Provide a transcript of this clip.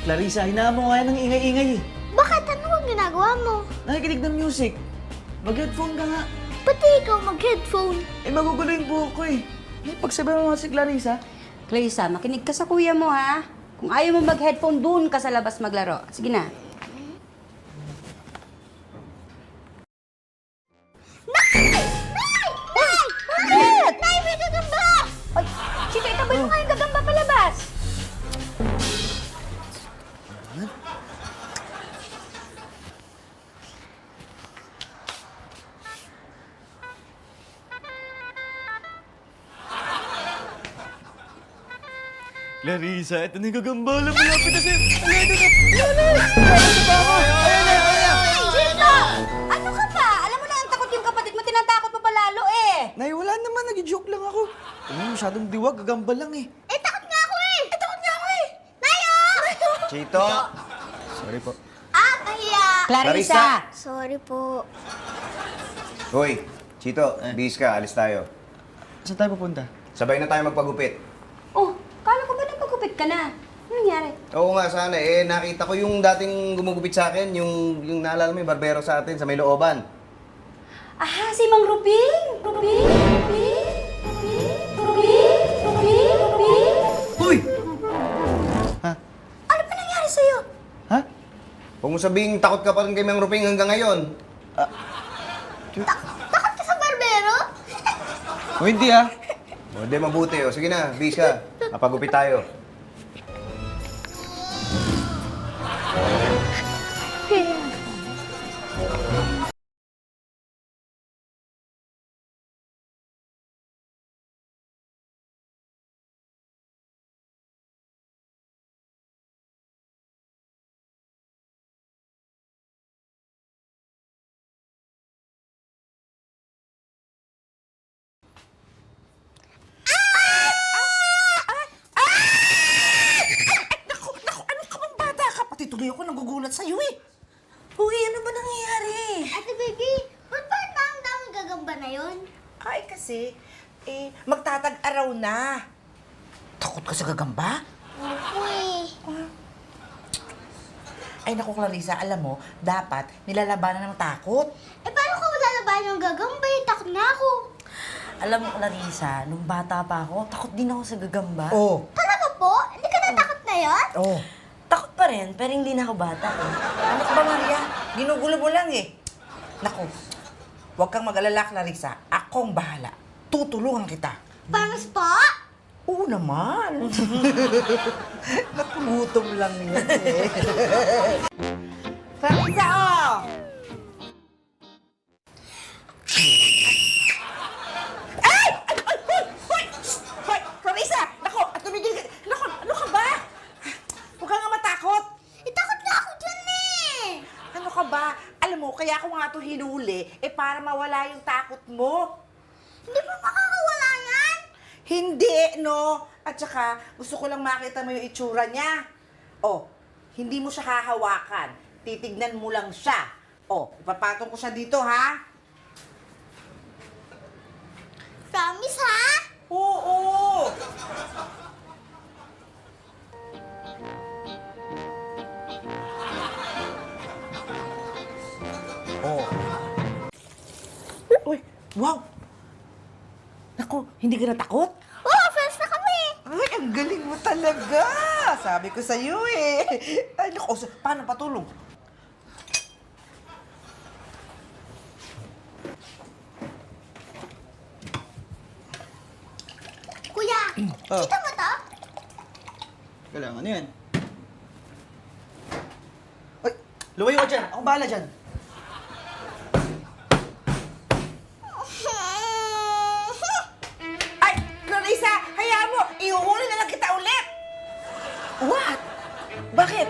Clarissa, hinaan mo nga yan ng ingay-ingay eh. Bakit? Ano ang ginagawa mo? Nakikinig ng music. Mag-headphone ka nga. Pati ikaw mag-headphone. Eh, magugulo yung buhok ko eh. May pagsabihan mo nga si Clarissa. Clarissa, makinig ka sa kuya mo, ha? Kung ayaw mo mag-headphone, doon ka sa labas maglaro. Sige na. Nay, may gagamba! Ay, Chito, itabay mo nga yung gagamba palabas. Clarissa, ito na yung gagamba. Alam mo, lapit na sa'yo. Ito na. Chito! Ano ka pa? Alam mo na, ang takot yung kapatid mo, tinatakot mo pa lalo eh. Nay, wala naman. Nag-joke lang ako. Ano, masyadong diwag. Gagamba lang eh. Eh, takot nga ako eh! Takot nga ako eh! Nayo! Chito! Sorry po. Ah, kahiya! Clarissa! Sorry po. Hoy, Chito, bis ka, alis tayo. Saan tayo pupunta? Sabay na tayo magpagupit. Oh, kala ko ba nagpagupit ka na? Ano nangyari? Oo nga, sana. Eh, nakita ko yung dating gumugupit sa akin, yung naalala mo yung barbero sa atin, sa may looban. Ah, si Mang Ruping! Ruping! Ruping! Ruping! Ruping! Ruping! Ruping! Hoy! Ha? Ano pa nangyari sa'yo? Ha? Huwag mo sabihin, takot ka pa rin kay Mang Ruping hanggang ngayon. Takot ka sa barbero? O hindi ah. O, di mabuti. O, sige na, bis ka. Mapagupit tayo. Ano ka bang bata ka? Pati tuloy ako nagugulat sa'yo eh. Uy, ano ba nangyayari? Ate baby, ba't ba ang daming gagamba na yon? Ay, kasi, magtatag-araw na. Takot ka sa gagamba? Opo eh. Ay, naku, Clarissa, alam mo, dapat nilalabanan ng takot. Eh, paano ko malalabanan yung gagamba eh? Takot na ako. Alam mo, Clarissa, nung bata pa ako, takot din ako sa gagamba. Oh. Talaga po? Hindi ka natakot na yon? Oh. Takot pa rin, pero hindi na ako bata eh. Ano ka ba, Maria? Ginugulo mo lang eh. Naku, huwag kang mag-alala, Clarissa. Akong bahala. Tutulungan kita. Promise po? Oo naman. Nakugutom lang yan eh. Clarissa, oh! Ay! Ay! Ay! Hoy! Hoy! Clarissa! Naku! Tumigil ka! Naku! Ano ka ba? Huwag ka nga matakot. Eh, takot na ako dyan eh. Ano ka ba? Alam mo, kaya ako nga ito hinuli, para mawala yung takot mo. Hindi pa makakawala yan? Hindi, no? At saka, gusto ko lang makita mo yung itsura niya. Oh, hindi mo siya hahawakan. Titignan mo lang siya. Oh, ipapatong ko siya dito, ha? Promise ha? Oo! Oh. Uy, wow! Naku, hindi ka natakot? Oo, friends na kami. Ay, ang galing mo talaga! Sabi ko sa'yo eh. Ay, naku, paano patulong? Kuya, Oh. kita mo to? Kailangan ano yan. Ay! Lumayo ka dyan. Ako bahala dyan. Ay, Clarissa, hayaan mo! Ihuhuli na lang kita ulit! What? Bakit?